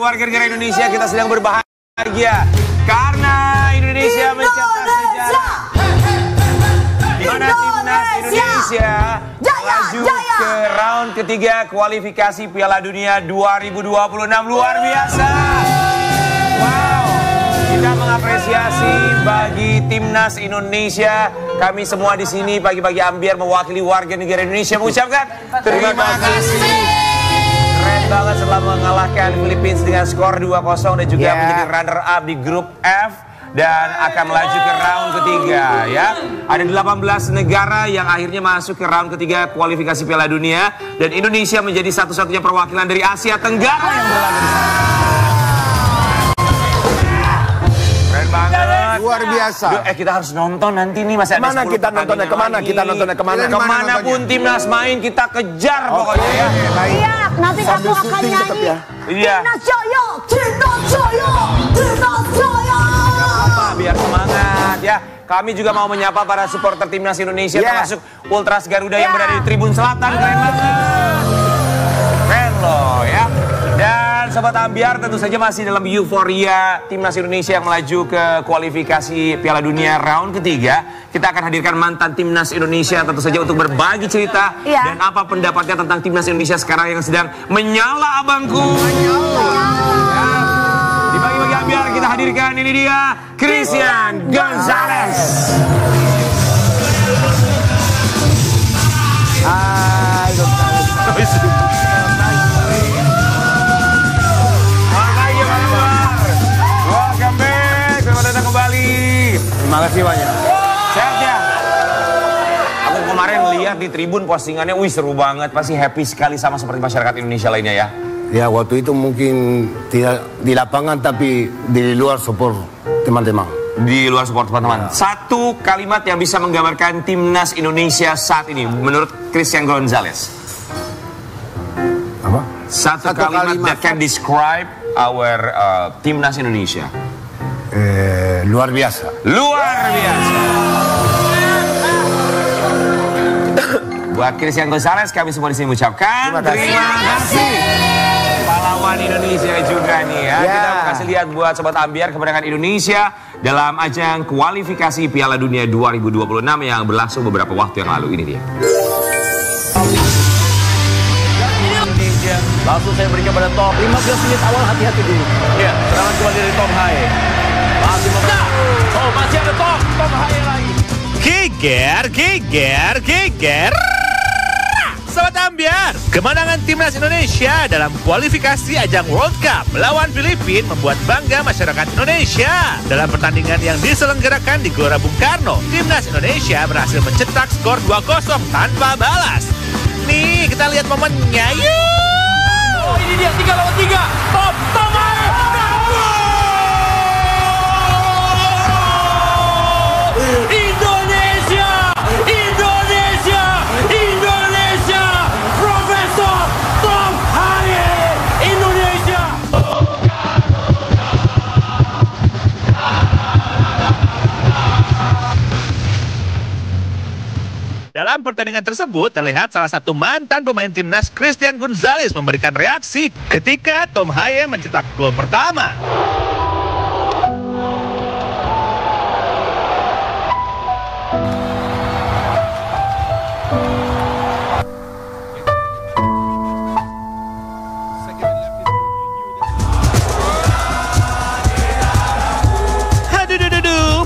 warga negara Indonesia, kita sedang berbahagia karena Indonesia mencetak sejarah di mana timnas Indonesia melaju ke round ketiga kualifikasi Piala Dunia 2026. Luar biasa. Wow, kita mengapresiasi bagi timnas Indonesia. Kami semua di sini pagi-pagi ambiar mewakili warga negara Indonesia mengucapkan terima kasih. Keren banget setelah mengalahkan Filipina dengan skor 2-0 dan juga menjadi runner up di grup F dan akan melaju ke round ketiga ya. Ada 18 negara yang akhirnya masuk ke round ketiga kualifikasi Piala Dunia dan Indonesia menjadi satu-satunya perwakilan dari Asia Tenggara yang berlaga di sana. Keren banget. Luar biasa. Kita harus nonton nanti nih, masih ada Mana kita nontonnya? Kemana kita nontonnya? Kemana? Kemanapun timnas main kita kejar pokoknya ya. Iya, nanti aku akan nyanyi. Iya. Timnas Jaya, Timnas Jaya, Timnas Jaya. Biar semangat ya. Kami juga mau menyapa para supporter timnas Indonesia termasuk Ultras Garuda yang berada di Tribun Selatan. Keren banget. Keren loh ya. Dan Sobat Ambiar tentu saja masih dalam euforia timnas Indonesia yang melaju ke kualifikasi Piala Dunia round ketiga. Kita akan hadirkan mantan timnas Indonesia tentu saja untuk berbagi cerita dan apa pendapatnya tentang timnas Indonesia sekarang yang sedang menyala abangku. Di pagi-pagi Ambiar kita hadirkan ini dia Christian Gonzalez. Hai Gonzalez. Terima kasih banyak. Sehat ya? Aku kemarin lihat di Tribun postingannya, wih seru banget. Pasti happy sekali sama seperti masyarakat Indonesia lainnya ya. Ya waktu itu mungkin tidak di lapangan tapi di luar support teman-teman. Di luar support teman-teman. Satu kalimat yang bisa menggambarkan timnas Indonesia saat ini menurut Christian Gonzalez. Apa? Satu kalimat that can describe our timnas Indonesia. Luar biasa. Luar biasa. Buat Christian Gonzalez kami semua di sini mengucapkan terima kasih. Pahlawan Indonesia juga nih ya. Kita kasih lihat buat Sobat Ambiar kemenangan Indonesia dalam ajang kualifikasi Piala Dunia 2026 yang berlangsung beberapa waktu yang lalu. Ini dia. Indonesia. Langsung saya berikan pada Tom. 15 menit awal hati-hati dulu. Ya, serangan kembali dari Tom Haye. Masih ada Tom Haye lagi. Geger. Sobat Ambiar, kemenangan timnas Indonesia dalam kualifikasi ajang World Cup melawan Filipina membuat bangga masyarakat Indonesia. Dalam pertandingan yang diselenggarakan di Gelora Bung Karno, timnas Indonesia berhasil mencetak skor 2-0 tanpa balas. Nih, kita lihat momennya. Yuk! Oh, ini dia 3 lawan 3. Tom Haye. Indonesia, Profesor Tom Haye, Indonesia. Dalam pertandingan tersebut terlihat salah satu mantan pemain timnas Christian Gonzalez memberikan reaksi ketika Tom Haye mencetak gol pertama.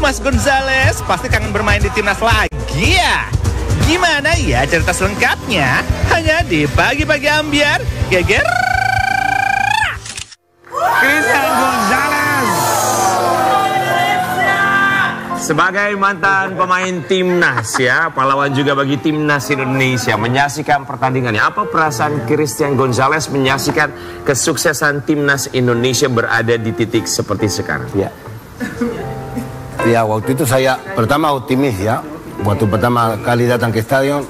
Mas Gonzalez pasti kangen bermain di timnas lagi ya. Gimana ya cerita selengkapnya? Hanya di Pagi-Pagi Ambiar. Geger. Christian Gonzalez sebagai mantan pemain timnas ya, pahlawan juga bagi timnas Indonesia, menyaksikan pertandingannya. Apa perasaan Christian Gonzalez menyaksikan kesuksesan timnas Indonesia berada di titik seperti sekarang? Ya waktu itu saya pertama optimis ya. Waktu pertama kali datang ke stadion,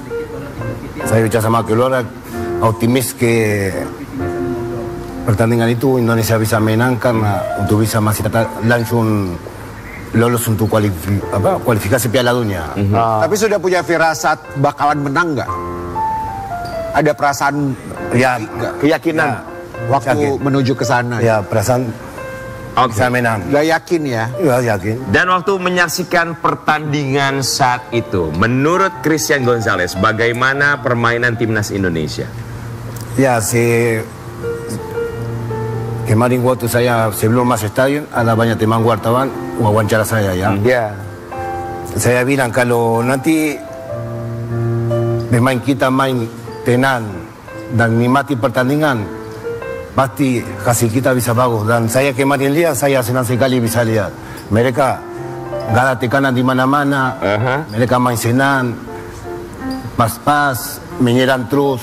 saya bicara sama keluarga, optimis ke pertandingan itu Indonesia bisa menang karena untuk bisa masih langsung lolos untuk kualifikasi Piala Dunia. Tapi sudah punya firasat bakalan menang nggak? Ada perasaan ya keyakinan. waktu Yakin. menuju ke sana. Ya perasaan bisa menang. Udah yakin ya? Ya yakin. Dan waktu menyaksikan pertandingan saat itu, menurut Christian Gonzalez, bagaimana permainan timnas Indonesia? Ya kemarin waktu saya sebelum masuk stadion ada banyak teman wartawan wawancara saya ya. Ya. Saya bilang kalau nanti pemain kita main tenang dan nikmati pertandingan, pasti hasil kita bisa bagus. Dan saya kemarin lihat, saya senang sekali bisa lihat. Mereka gak ada tekanan di mana-mana. Mereka main senang, pas-pas, menyerang terus,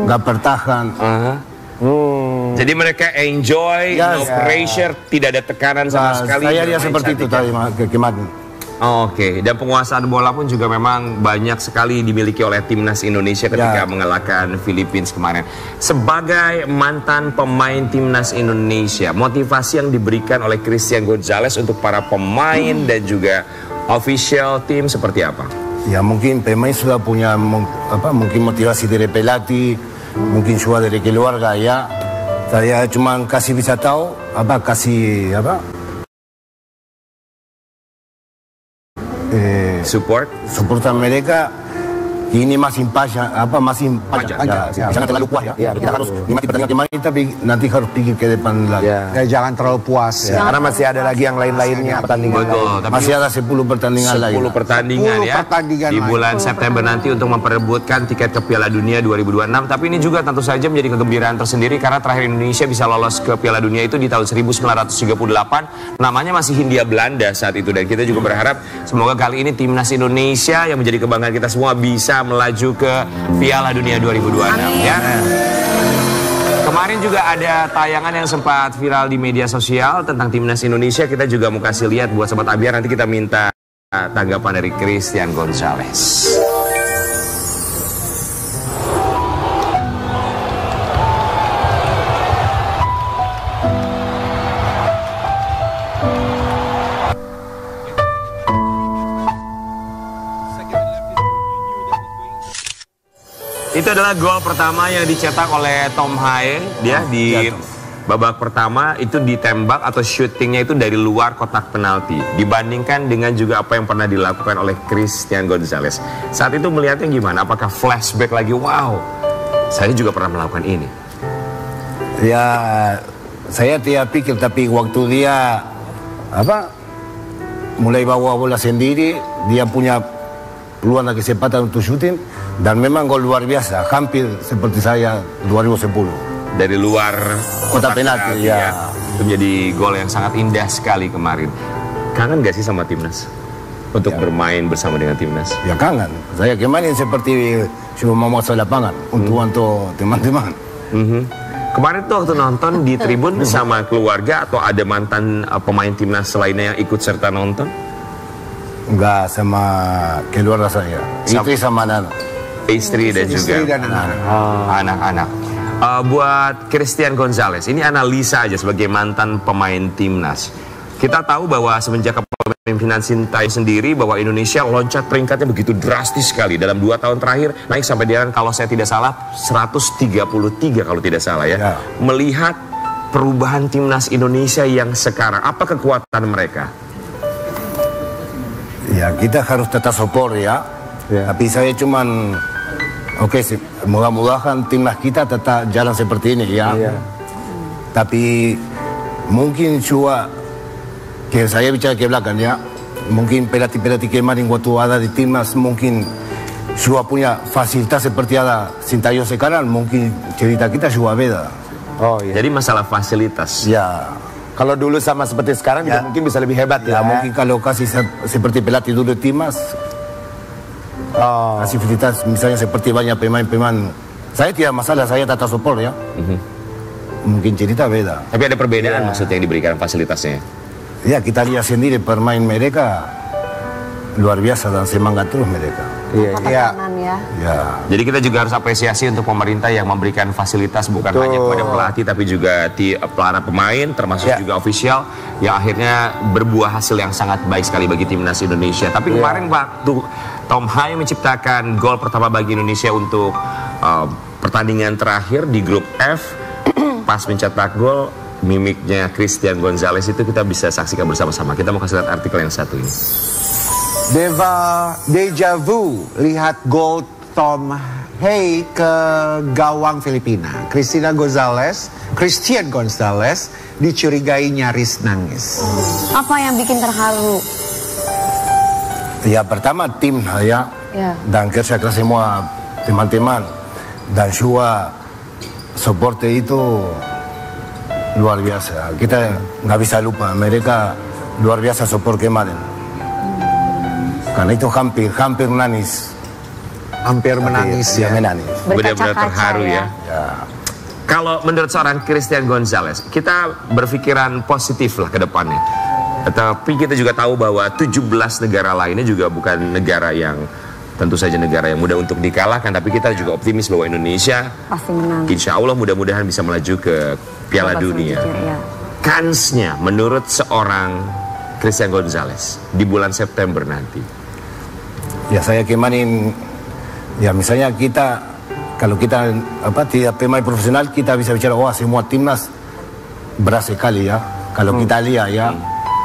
gak bertahan. Jadi mereka enjoy, no pressure, tidak ada tekanan sama sekali. Saya lihat seperti itu tadi kemarin. Oke, dan penguasaan bola pun juga memang banyak sekali dimiliki oleh timnas Indonesia ketika mengalahkan Filipina kemarin. Sebagai mantan pemain timnas Indonesia, motivasi yang diberikan oleh Christian Gonzalez untuk para pemain dan juga official tim seperti apa? Ya mungkin pemain sudah punya mungkin motivasi dari pelatih, mungkin juga dari keluarga ya. Saya cuma kasih bisa tahu supportan mereka ini masih panjang, jangan terlalu puas ya. Kita harus nikmati pertandingan kemarin, tapi nanti harus pikir ke depan lagi. Jangan terlalu puas. Karena masih ada lagi yang lain-lainnya pertandingan. Betul, tapi masih ada 10 pertandingan lain. 10 pertandingan ya. Di bulan September nanti untuk memperebutkan tiket ke Piala Dunia 2026. Tapi ini juga tentu saja menjadi kegembiraan tersendiri karena terakhir Indonesia bisa lolos ke Piala Dunia itu di tahun 1938. Namanya masih Hindia Belanda saat itu, dan kita juga berharap semoga kali ini timnas Indonesia yang menjadi kebanggaan kita semua bisa melaju ke Piala Dunia 2026 ya. Kemarin juga ada tayangan yang sempat viral di media sosial tentang timnas Indonesia. Kita juga mau kasih lihat buat Sobat Ambiar, nanti kita minta tanggapan dari Christian Gonzalez. Itu adalah gol pertama yang dicetak oleh Tom Haye, dia di babak pertama itu ditembak atau syutingnya itu dari luar kotak penalti. Dibandingkan dengan juga apa yang pernah dilakukan oleh Christian Gonzalez. Saat itu melihatnya gimana? Apakah flashback lagi? Wow, saya juga pernah melakukan ini. Ya, saya tidak pikir, tapi waktu dia mulai bawa bola sendiri, dia punya peluang dan kesempatan untuk syuting. Dan memang gol luar biasa, hampir seperti saya 2010. Dari luar kotak penalti ya. Itu menjadi gol yang sangat indah sekali kemarin. Kangen gak sih sama timnas? Untuk bermain bersama dengan timnas? Ya kangen. Saya kemarin seperti cuma mau masuk lapangan untuk teman-teman. Kemarin tuh waktu nonton di tribun sama keluarga atau ada mantan pemain timnas lainnya yang ikut serta nonton? Enggak, sama keluarga saya. Istri sama anak. Istri dan juga anak-anak. Buat Christian Gonzalez, ini analisa aja sebagai mantan pemain timnas. Kita tahu bahwa semenjak kepemimpinan Sintayong sendiri bahwa Indonesia loncat peringkatnya begitu drastis sekali dalam 2 tahun terakhir, naik sampai dia kalau saya tidak salah 133 kalau tidak salah ya. Melihat perubahan timnas Indonesia yang sekarang, apa kekuatan mereka? Ya kita harus tetap support ya. Tapi saya cuman mudah-mudahan timnas kita tetap jalan seperti ini ya. Tapi mungkin juga saya bicara ke belakang ya. Mungkin pelatih-pelatih kemarin waktu ada di timnas mungkin juga punya fasilitas seperti ada Sintayong sekarang, mungkin cerita kita juga beda. Jadi masalah fasilitas. Ya. Kalau dulu sama seperti sekarang juga mungkin bisa lebih hebat ya. Mungkin kalau kasih seperti pelatih dulu timnas. Kasih fasilitas misalnya seperti banyak pemain-pemain. Saya tidak masalah, saya tetap support ya. Mungkin cerita beda. Tapi ada perbedaan maksudnya yang diberikan fasilitasnya. Ya kita lihat sendiri permain mereka luar biasa dan semangat terus mereka. Jadi kita juga harus apresiasi untuk pemerintah yang memberikan fasilitas bukan hanya kepada pelatih tapi juga para pemain termasuk juga ofisial yang akhirnya berbuah hasil yang sangat baik sekali bagi timnas Indonesia. Tapi kemarin waktu Tom Haye menciptakan gol pertama bagi Indonesia untuk pertandingan terakhir di grup F, pas mencetak gol, mimiknya Christian Gonzalez itu kita bisa saksikan bersama-sama. Kita mau kasih lihat artikel yang satu ini. Deja vu, lihat gol Tom Hey ke gawang Filipina. Christian Gonzalez dicurigai nyaris nangis. Apa yang bikin terharu? Ya pertama tim ya, dan kerja keras semua teman-teman, dan juga soporte itu luar biasa. Kita nggak bisa lupa, mereka luar biasa support kemarin. Karena itu hampir nangis. Hampir menangis ya. Menangis. Benar-benar terharu ya. Kalau menurut seorang Christian Gonzalez, kita berpikiran positif lah ke depannya. Tapi kita juga tahu bahwa 17 negara lainnya juga bukan negara yang, tentu saja negara yang mudah untuk dikalahkan. Tapi kita juga optimis bahwa Indonesia pasti menang. Insya Allah mudah-mudahan bisa melaju ke Piala Dunia. Ya. Kansnya menurut seorang Christian Gonzalez di bulan September nanti. Ya saya kemarin, ya misalnya kita, kalau kita tidak pemain profesional, kita bisa bicara, wah semua timnas berat sekali ya. Kalau kita lihat ya.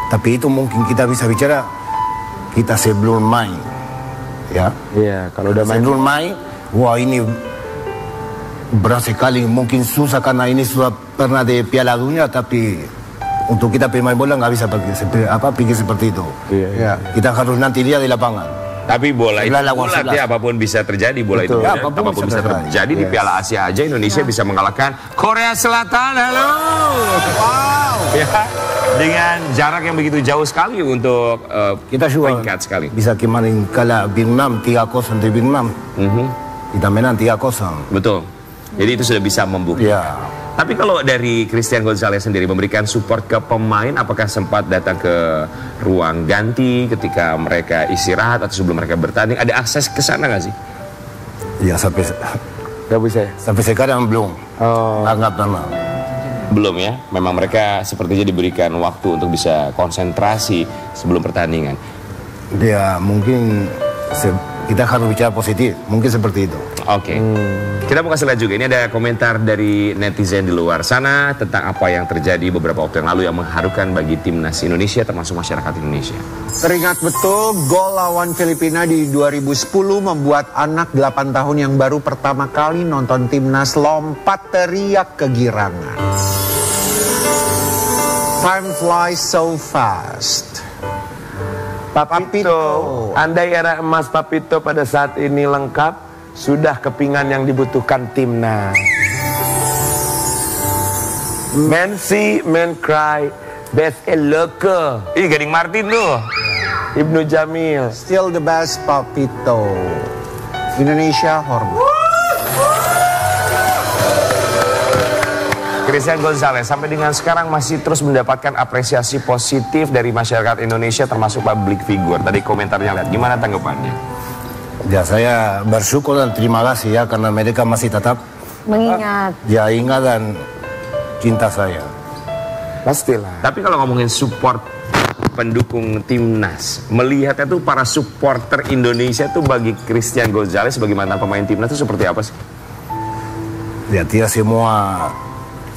Tapi itu mungkin kita bisa bicara kita sebelum main, ya. Iya, kalau udah main. Sebelum main, wah ini berat sekali, mungkin susah karena ini sudah pernah di Piala Dunia, tapi untuk kita pemain bola nggak bisa pikir seperti itu. Iya. Kita harus nanti lihat di lapangan. Tapi bola itu Sebelah lawan bulat ya, apapun bisa terjadi bola itu. Ya, Apapun bisa terjadi di Piala Asia aja Indonesia bisa mengalahkan Korea Selatan. Halo. Wow. Ya, dengan jarak yang begitu jauh sekali untuk Kita juga peringkat sekali. bisa kemarin kalah Vietnam 3-0 di Vietnam. Kita menang 3-0. Betul. Jadi itu sudah bisa membuktikan. Ya. Tapi kalau dari Christian Gonzalez sendiri memberikan support ke pemain, apakah sempat datang ke ruang ganti ketika mereka istirahat atau sebelum mereka bertanding? Ada akses ke sana nggak sih? Ya sampai Gak bisa ya? sampai sekarang belum. Nggak pernah. Belum ya. Memang mereka sepertinya diberikan waktu untuk bisa konsentrasi sebelum pertandingan. Ya mungkin kita harus bicara positif, mungkin seperti itu. Oke. Kita mau kasih lihat juga, ini ada komentar dari netizen di luar sana tentang apa yang terjadi beberapa waktu yang lalu yang mengharukan bagi timnas Indonesia termasuk masyarakat Indonesia. Teringat betul gol lawan Filipina di 2010 membuat anak 8 tahun yang baru pertama kali nonton timnas lompat teriak kegirangan. Time flies so fast. Papito, andai era emas Papito pada saat ini lengkap, sudah kepingan yang dibutuhkan timnas. Men see, men cry, best eleke. Ih, Gading Martin tuh. Ibnu Jamil. Still the best, Papito. Indonesia hormat. Christian Gonzalez sampai dengan sekarang masih terus mendapatkan apresiasi positif dari masyarakat Indonesia termasuk public figure. Tadi komentarnya lihat, gimana tanggapannya? Ya saya bersyukur dan terima kasih ya karena mereka masih tetap Mengingat. ya ingat dan cinta saya. Pastilah. Tapi kalau ngomongin support pendukung timnas, melihatnya tuh para supporter Indonesia tuh bagi Christian Gonzalez sebagai mantan pemain timnas itu seperti apa sih? Ya tidak semua,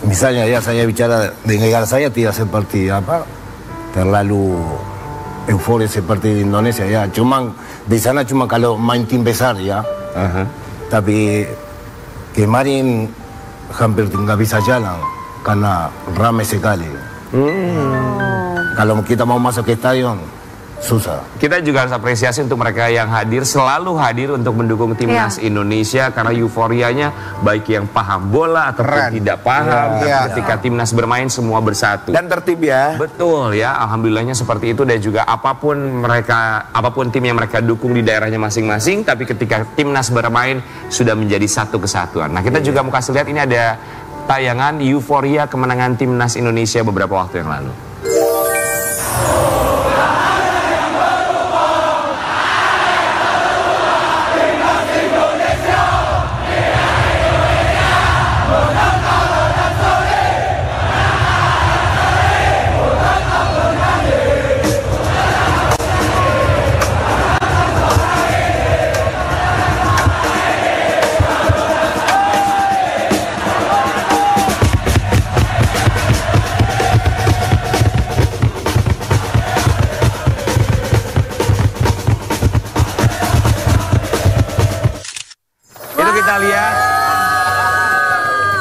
misalnya ya saya bicara di negara saya tidak seperti terlalu euforia seperti di Indonesia ya. Cuma di sana cuma kalau main tim besar ya. Tapi kemarin hampir nggak bisa jalan karena ramai sekali. Kalau kita mau masuk ke stadion susah. Kita juga harus apresiasi untuk mereka yang hadir, selalu hadir untuk mendukung timnas Indonesia karena euforianya baik yang paham bola ataupun tidak paham. Ketika timnas bermain semua bersatu. Dan tertib ya. Betul ya, alhamdulillahnya seperti itu. Dan juga apapun tim yang mereka dukung di daerahnya masing-masing, tapi ketika timnas bermain sudah menjadi satu kesatuan. Nah, kita juga mau kasih lihat, ini ada tayangan euforia kemenangan timnas Indonesia beberapa waktu yang lalu.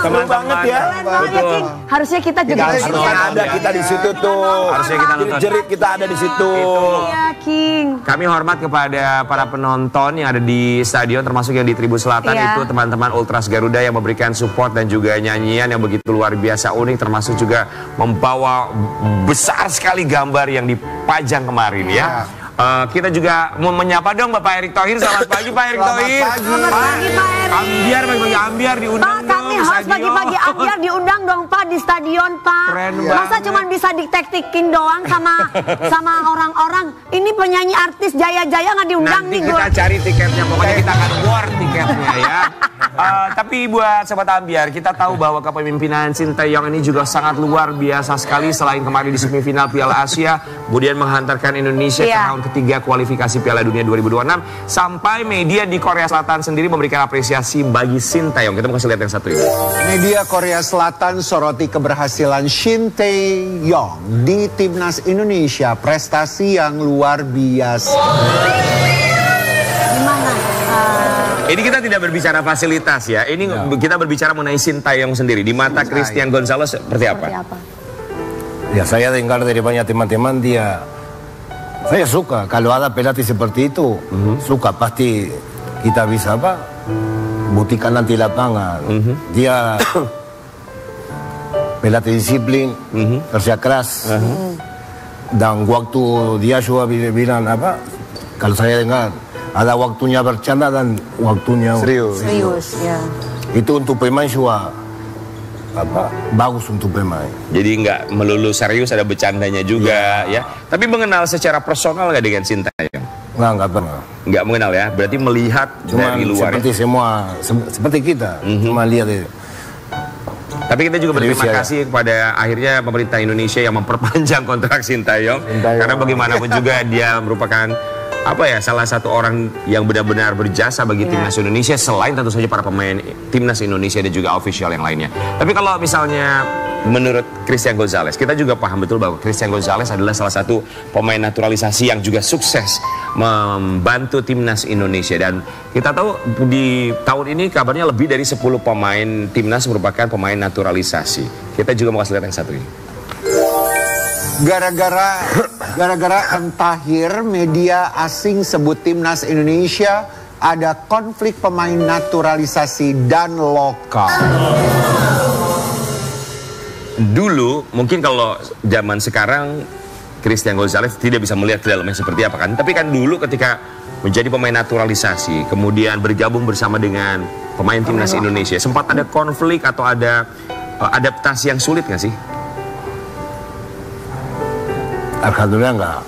teman-teman ya. Keren banget ya, King. Harusnya kita juga harusnya ada kita di situ tuh. Harusnya kita nonton. Jerit kita ada di situ. Iya, King. Kami hormat kepada para penonton yang ada di stadion, termasuk yang di Tribun Selatan. Iya. Itu teman-teman Ultras Garuda yang memberikan support dan juga nyanyian yang begitu luar biasa unik, termasuk juga membawa besar sekali gambar yang dipajang kemarin ya. Kita juga mau menyapa dong Bapak Erick Thohir. Selamat pagi Pak Erick Thohir. Selamat pagi Pak Erick. Ambiar pagi-pagi ambiar diundang Pak, kami harus pagi-pagi ambiar diundang dong Pak di stadion Pak. Keren Masa banget. cuma bisa diktek-tekin doang sama orang-orang. Ini penyanyi artis Jaya-Jaya nggak diundang Nanti nih kita gue. cari tiketnya, pokoknya kita akan war tiketnya ya. Tapi buat Sobat Ambiar, kita tahu bahwa kepemimpinan Sinteyong ini juga sangat luar biasa sekali. Selain kemarin di semifinal Piala Asia, kemudian menghantarkan Indonesia ke round ketiga kualifikasi Piala Dunia 2026. Sampai media di Korea Selatan sendiri memberikan apresiasi bagi Sinteyong. Kita mau kasih lihat yang satu ini. Media Korea Selatan soroti keberhasilan Shin Tae-yong di Timnas Indonesia, prestasi yang luar biasa. Gimana? Ini kita tidak berbicara fasilitas ya. Ini kita berbicara mengenai Sinteyong sendiri. Di mata Christian Gonzalez seperti apa? Seperti apa? Ya saya dengar dari banyak teman-teman saya suka kalau ada pelatih seperti itu, suka pasti kita bisa buktikan nanti lapangan. Dia pelatih disiplin, kerja keras, dan waktu dia juga bilang kalau saya dengar ada waktunya bercanda dan waktunya Serius, ya. Itu untuk pemain juga bagus untuk pemain. Jadi nggak melulu serius, ada bercandanya juga ya. Tapi mengenal secara personal nggak dengan Sinteyong? Nggak pernah. Nggak mengenal ya, berarti melihat Cuma dari luar. seperti semua, seperti kita, cuma lihat itu. Tapi kita juga berterima Indonesia, kasih kepada akhirnya pemerintah Indonesia yang memperpanjang kontrak Sinteyong. Karena bagaimanapun juga dia merupakan salah satu orang yang benar-benar berjasa bagi timnas Indonesia, selain tentu saja para pemain timnas Indonesia dan juga official yang lainnya. Tapi kalau misalnya menurut Christian Gonzalez, kita juga paham betul bahwa Christian Gonzalez adalah salah satu pemain naturalisasi yang juga sukses membantu timnas Indonesia. Dan kita tahu di tahun ini kabarnya lebih dari 10 pemain timnas merupakan pemain naturalisasi. Kita juga mau kasih lihat yang satu ini. Gara-gara Tahir, media asing sebut timnas Indonesia ada konflik pemain naturalisasi dan lokal. Dulu mungkin kalau zaman sekarang Christian Gonzalez tidak bisa melihat ke dalamnya seperti apa kan. Tapi kan dulu ketika menjadi pemain naturalisasi, kemudian bergabung bersama dengan pemain timnas Indonesia, sempat ada konflik atau ada adaptasi yang sulit nggak sih? Alhamdulillah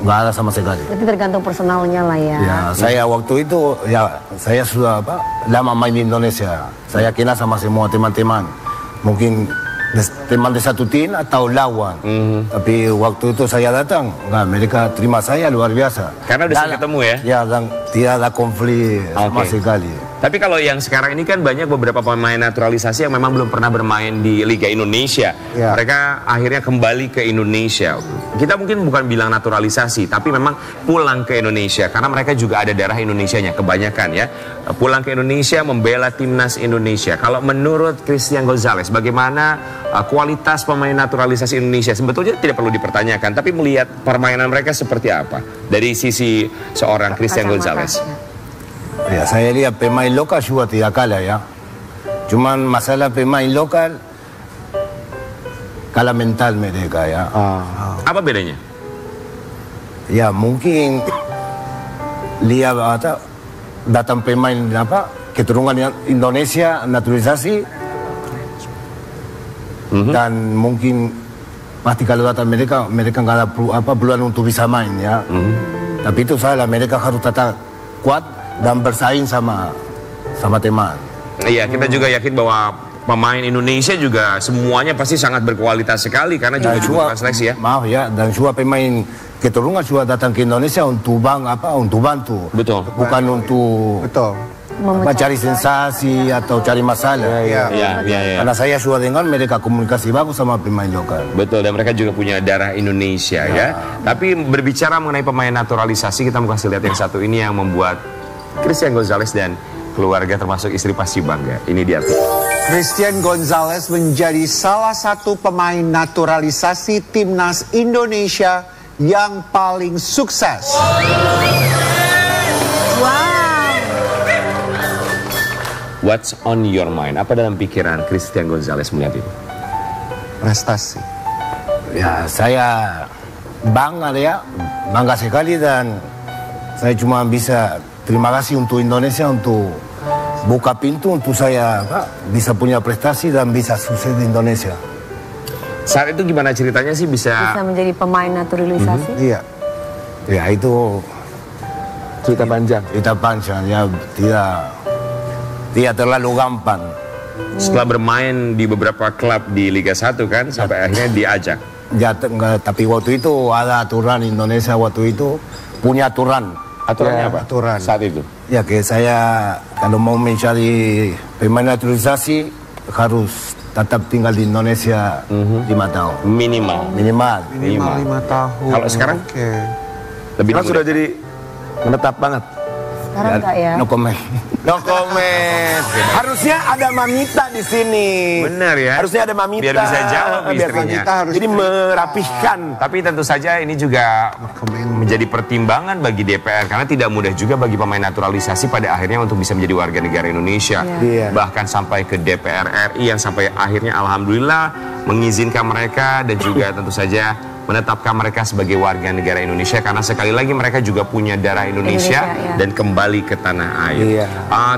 nggak ada sama sekali. Berarti tergantung personalnya lah ya. Ya, saya waktu itu saya sudah lama main di Indonesia. Saya kenal sama semua teman-teman. Mungkin teman di satu tim atau lawan. Tapi waktu itu saya datang, mereka terima saya luar biasa. Karena udah sering ketemu ya? Ya, dan tidak ada konflik sama sekali. Tapi kalau yang sekarang ini kan banyak beberapa pemain naturalisasi yang memang belum pernah bermain di Liga Indonesia. Ya. Mereka akhirnya kembali ke Indonesia. Kita mungkin bukan bilang naturalisasi, tapi memang pulang ke Indonesia. Karena mereka juga ada darah Indonesianya, kebanyakan ya. Pulang ke Indonesia membela timnas Indonesia. Kalau menurut Christian Gonzalez, bagaimana kualitas pemain naturalisasi Indonesia? Sebetulnya tidak perlu dipertanyakan, tapi melihat permainan mereka seperti apa dari sisi seorang Christian Gonzalez. Ya, saya lihat pemain lokal juga tidak kalah ya. Cuman masalah pemain lokal kalah mental mereka ya. Apa bedanya? Ya mungkin lihat datang pemain keturunan Indonesia naturalisasi dan mungkin pasti kalau datang mereka nggak ada peluang untuk bisa main ya. Tapi itu salah, mereka harus tetap kuat dan bersaing sama teman. Iya, kita juga yakin bahwa pemain Indonesia juga semuanya pasti sangat berkualitas sekali karena juga dibutuhkan seleksi ya. Maaf ya, dan juga pemain keturunan juga datang ke Indonesia untuk untuk bantu. Betul. Bukan untuk cari sensasi atau cari masalah. Iya. Karena saya sudah dengar mereka komunikasi bagus sama pemain lokal. Betul, dan mereka juga punya darah Indonesia ya. Tapi berbicara mengenai pemain naturalisasi, kita mau kasih lihat yang satu ini yang membuat Christian Gonzalez dan keluarga termasuk istri pasti bangga. Ini dia. Christian Gonzalez menjadi salah satu pemain naturalisasi timnas Indonesia yang paling sukses. What's on your mind? Apa dalam pikiran Christian Gonzalez melihat itu? Prestasi. Ya, saya bangga sekali, dan saya cuma bisa terima kasih untuk Indonesia untuk buka pintu untuk saya bisa punya prestasi dan bisa sukses di Indonesia. Saat itu gimana ceritanya sih bisa menjadi pemain naturalisasi? Iya. Ya, itu Cerita panjang. ya, tidak terlalu gampang. setelah bermain di beberapa klub di Liga 1 kan sampai akhirnya diajak? Ya, tapi waktu itu ada aturan Indonesia, waktu itu punya aturan. Aturannya apa? Aturan. Saat itu? Ya, kayak saya kalau mau mencari pemain naturalisasi harus tetap tinggal di Indonesia 5 tahun. Minimal. Minimal. Minimal 5 tahun. Kalau sekarang? Oke. Lebih Sekarang sudah jadi menetap banget. Sekarang enggak ya? No comment. No comment. Harusnya ada Mamita di sini. Benar ya. Harusnya ada Mamita. Biar bisa jawab Biar istrinya. Mamita harus jadi merapihkan. Tapi tentu saja ini juga menjadi pertimbangan bagi DPR karena tidak mudah juga bagi pemain naturalisasi pada akhirnya untuk bisa menjadi warga negara Indonesia. Iya. Bahkan sampai ke DPR RI yang sampai akhirnya alhamdulillah mengizinkan mereka dan juga tentu saja menetapkan mereka sebagai warga negara Indonesia karena sekali lagi mereka juga punya darah Indonesia ya. dan kembali ke tanah air. Iya.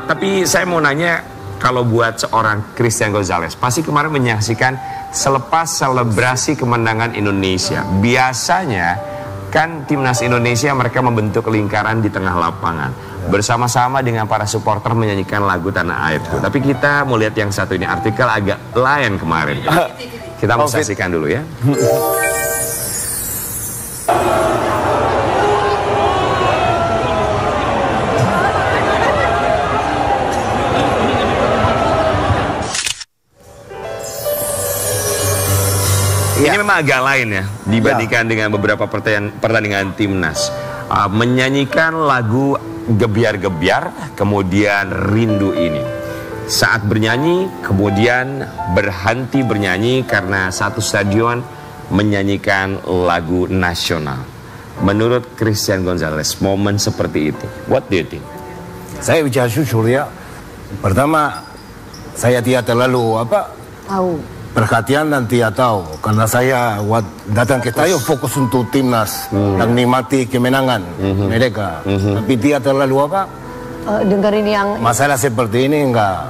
Tapi saya mau nanya, kalau buat seorang Christian Gonzalez, pasti kemarin menyaksikan selepas selebrasi kemenangan Indonesia, biasanya kan timnas Indonesia mereka membentuk lingkaran di tengah lapangan bersama-sama dengan para supporter menyanyikan lagu Tanah Airku. Tapi kita mau lihat yang satu ini, artikel agak lain kemarin. Kita mau saksikan dulu ya. Ini memang agak lain ya dibandingkan dengan beberapa pertandingan timnas. Menyanyikan lagu Gebiar-Gebiar, kemudian Rindu Ini. Saat bernyanyi, kemudian berhenti bernyanyi karena satu stadion menyanyikan lagu nasional. Menurut Christian Gonzalez, momen seperti itu, what do you think? Saya bicara jujur ya. Pertama, saya tidak terlalu perhatian dan tidak tahu karena saya datang ke stadion fokus untuk timnas dan nikmati kemenangan mereka. Tapi tidak terlalu dengerin yang masalah seperti ini enggak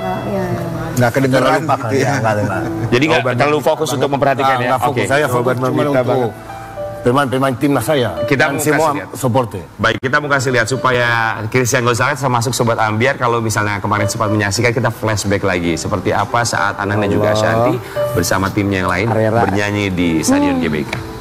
kedengeran terlalu gitu ya. Jadi nggak terlalu fokus untuk memperhatikan ya? Enggak fokus. Oke. Saya fokus cuma untuk pemain timnas saya Kita dan mau semua kasih lihat. supporter. Baik, kita mau kasih lihat supaya Christian Gonzalez termasuk Sobat Ambiar kalau misalnya kemarin sempat menyaksikan, kita flashback lagi seperti apa saat Anang dan juga Ashanti bersama timnya yang lain bernyanyi di Stadion GBK.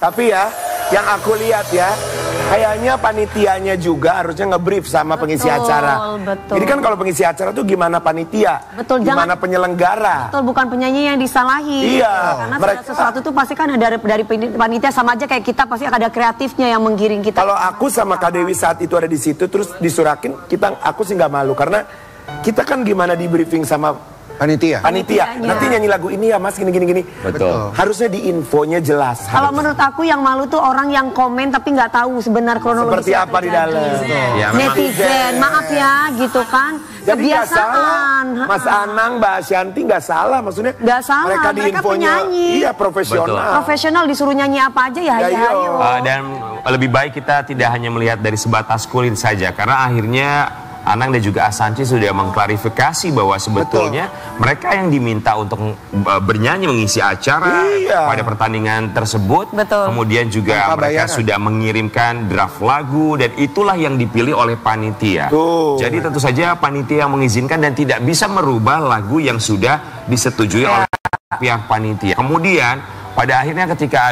Tapi ya, yang aku lihat ya, kayaknya panitianya juga harusnya nge-brief sama pengisi acara. Betul. Jadi kan kalau pengisi acara tuh gimana panitia, Betul, gimana penyelenggara. Betul, bukan penyanyi yang disalahi. Iya, Karena mereka- sesuatu tuh pasti kan dari panitia, sama aja kayak kita pasti ada kreatifnya yang menggiring kita. Kalau aku sama Kak Dewi saat itu ada di situ terus disurakin, aku sih nggak malu karena kita kan gimana di briefing sama Panitia. panitia. Nanti nyanyi lagu ini ya Mas gini. Betul. Harusnya di infonya jelas. Kalau menurut aku yang malu tuh orang yang komen tapi nggak tahu sebenar kronologi Seperti apa di dalam. Ya, memang netizen, maaf ya gitu kan. Jadi nggak salah, kebiasaan. Mas Anang, Mbak Ashanti nggak salah, maksudnya. Nggak salah, Mereka di mereka infonya, penyanyi. iya profesional. Profesional disuruh nyanyi apa aja ya, Ya, iya. ayo. Dan lebih baik kita tidak hanya melihat dari sebatas kulit saja, karena akhirnya Anang dan juga Ashanti sudah mengklarifikasi bahwa sebetulnya mereka yang diminta untuk bernyanyi mengisi acara pada pertandingan tersebut. Betul. Kemudian juga Tanpa mereka bayaran. sudah mengirimkan draft lagu dan itulah yang dipilih oleh panitia. Jadi tentu saja panitia yang mengizinkan dan tidak bisa merubah lagu yang sudah disetujui oleh pihak panitia. Kemudian pada akhirnya ketika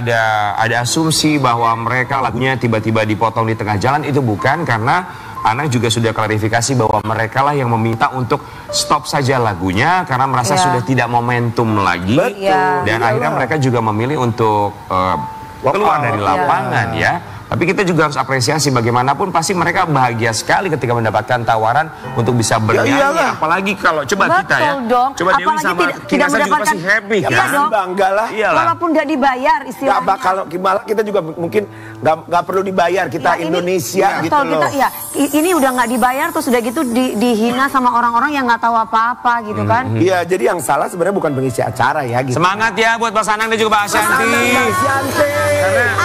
ada asumsi bahwa mereka lagunya tiba-tiba dipotong di tengah jalan, itu bukan, karena Anang juga sudah klarifikasi bahwa mereka lah yang meminta untuk stop saja lagunya karena merasa sudah tidak momentum lagi. Dan akhirnya mereka juga memilih untuk keluar dari lapangan ya. Tapi kita juga harus apresiasi, bagaimanapun pasti mereka bahagia sekali ketika mendapatkan tawaran untuk bisa bernyanyi. Apalagi kalau coba kita ya, dong. coba Dewi Apalagi sama Kinasa juga pasti happy Ya, kan? pasti bangga lah. Iyalah. Walaupun nggak dibayar Nggak istilahnya. bakal, malah kita juga mungkin nggak perlu dibayar, kita Ya, ini- Indonesia gitu betul, loh. kita, ini udah nggak dibayar terus udah gitu dihina sama orang-orang yang nggak tahu apa-apa gitu kan. Iya, jadi yang salah sebenarnya bukan pengisi acara ya gitu. Semangat ya buat Mas Anang dan juga Mbak Ashanti.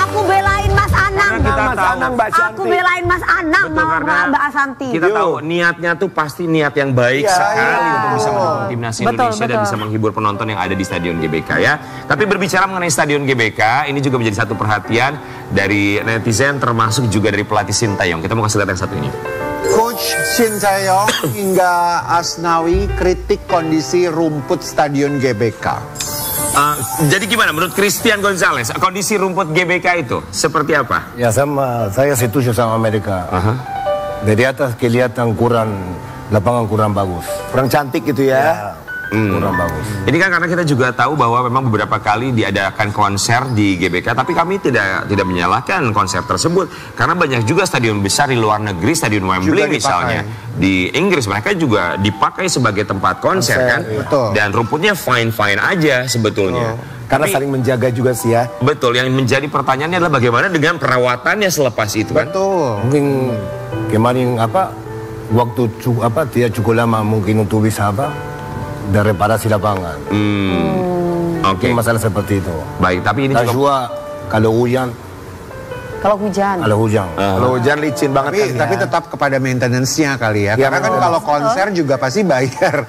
Aku belain Mas Anang. Karena kita Mas tahu- Anang, Mbak Aku Ashanti. belain Mas Anang Betul, sama karena Mbak Ashanti. Kita tahu niatnya tuh pasti niat yang baik sekali untuk bisa mendukung timnas Indonesia dan bisa menghibur penonton yang ada di Stadion GBK ya. Tapi berbicara mengenai Stadion GBK, ini juga menjadi satu perhatian dari netizen termasuk juga dari pelatih Sintayong. Kita mau kasih lihat yang satu ini. Coach Shin Tae-yong hingga Asnawi kritik kondisi rumput Stadion GBK. Jadi gimana menurut Christian Gonzalez kondisi rumput GBK itu seperti apa? Ya saya setuju sama mereka. Dari atas kelihatan lapangan kurang bagus. Kurang cantik gitu ya. Kurang bagus. Ini kan karena kita juga tahu bahwa memang beberapa kali diadakan konser di GBK, tapi kami tidak menyalahkan konser tersebut karena banyak juga stadion besar di luar negeri, stadion Wembley misalnya di Inggris mereka juga dipakai sebagai tempat konser kan, betul. Dan rumputnya fine aja sebetulnya. Karena Tapi- saling menjaga juga sih ya. Betul, yang menjadi pertanyaannya adalah bagaimana dengan perawatannya selepas itu kan? Betul. Mungkin kemarin waktu tidak cukup lama mungkin untuk bisa dan reparasi lapangan. Oke, Mungkin masalah seperti itu. baik. Tapi ini Dan juga juga kalau hujan, Kalau hujan. Kalau hujan licin banget Tapi tetap kepada maintenance-nya kali ya. Ya, Karena kan kalau konser juga pasti bayar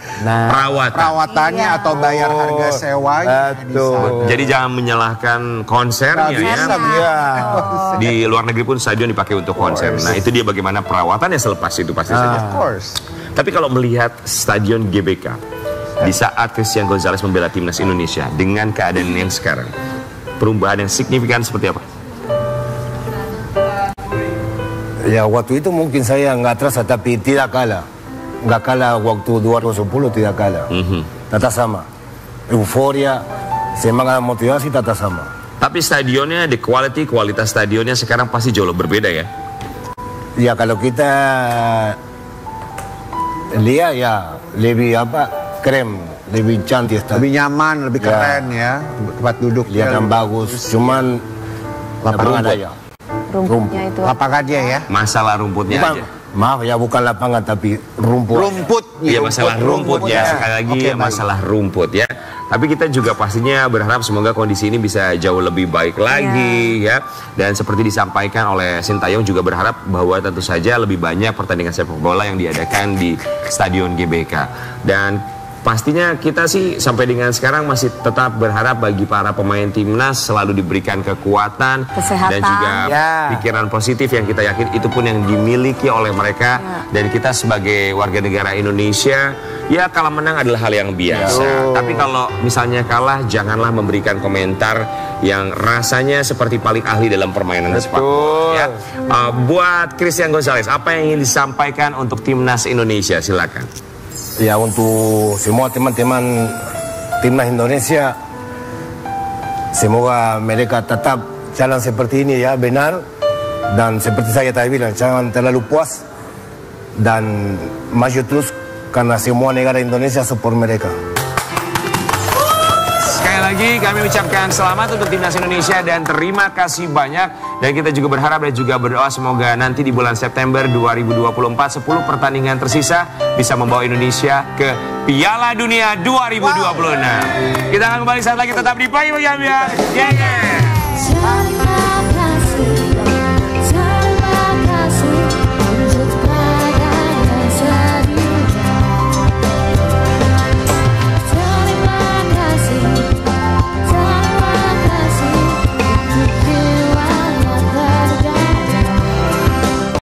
perawatannya atau bayar harga sewanya. Betul. Jadi jangan menyalahkan konsernya ya. Di luar negeri pun stadion dipakai untuk konser. Nah itu dia bagaimana perawatannya selepas itu pasti saja. Of course. Tapi kalau melihat stadion GBK di saat Christian Gonzalez membela timnas Indonesia dengan keadaan yang sekarang, perubahan yang signifikan seperti apa? ya waktu itu mungkin saya nggak terasa tapi tidak kalah. Nggak kalah waktu 2010 tidak kalah. Tetap sama. Euforia, semangat motivasi tetap sama. Tapi stadionnya, kualitas stadionnya sekarang pasti jauh lebih berbeda ya? Ya kalau kita lihat ya lebih keren, lebih cantik, Lebih nyaman, lebih keren ya. Tempat duduk kelihatan bagus. Cuman lapangan aja. Rumputnya itu. lapangannya ya. Masalah rumputnya aja. Maaf ya bukan lapangan tapi rumput. Iya masalah rumput ya. Sekali lagi masalah rumput ya. Tapi kita juga pastinya berharap semoga kondisi ini bisa jauh lebih baik lagi ya. Dan seperti disampaikan oleh Sintayong juga berharap bahwa tentu saja lebih banyak pertandingan sepak bola yang diadakan di Stadion GBK. Dan pastinya kita sih sampai dengan sekarang masih tetap berharap bagi para pemain timnas selalu diberikan kekuatan Kesehatan. dan juga pikiran positif yang kita yakin itu pun yang dimiliki oleh mereka. Dan kita sebagai warga negara Indonesia ya kalah menang adalah hal yang biasa. Tapi kalau misalnya kalah janganlah memberikan komentar yang rasanya seperti paling ahli dalam permainan sepak bola ya. Buat Christian Gonzalez apa yang ingin disampaikan untuk timnas Indonesia, silakan. Ya untuk semua teman-teman timnas Indonesia, semoga mereka tetap jalan seperti ini ya, benar. Dan seperti saya tadi bilang, jangan terlalu puas dan maju terus karena semua negara Indonesia support mereka. Sekali Sekali lagi kami ucapkan selamat untuk timnas Indonesia dan terima kasih banyak. Dan kita juga berharap dan juga berdoa semoga nanti di bulan September 2024 10 pertandingan tersisa bisa membawa Indonesia ke Piala Dunia 2026. Kita akan kembali saat lagi tetap di Pagi Pagi Ambiar. Yeah.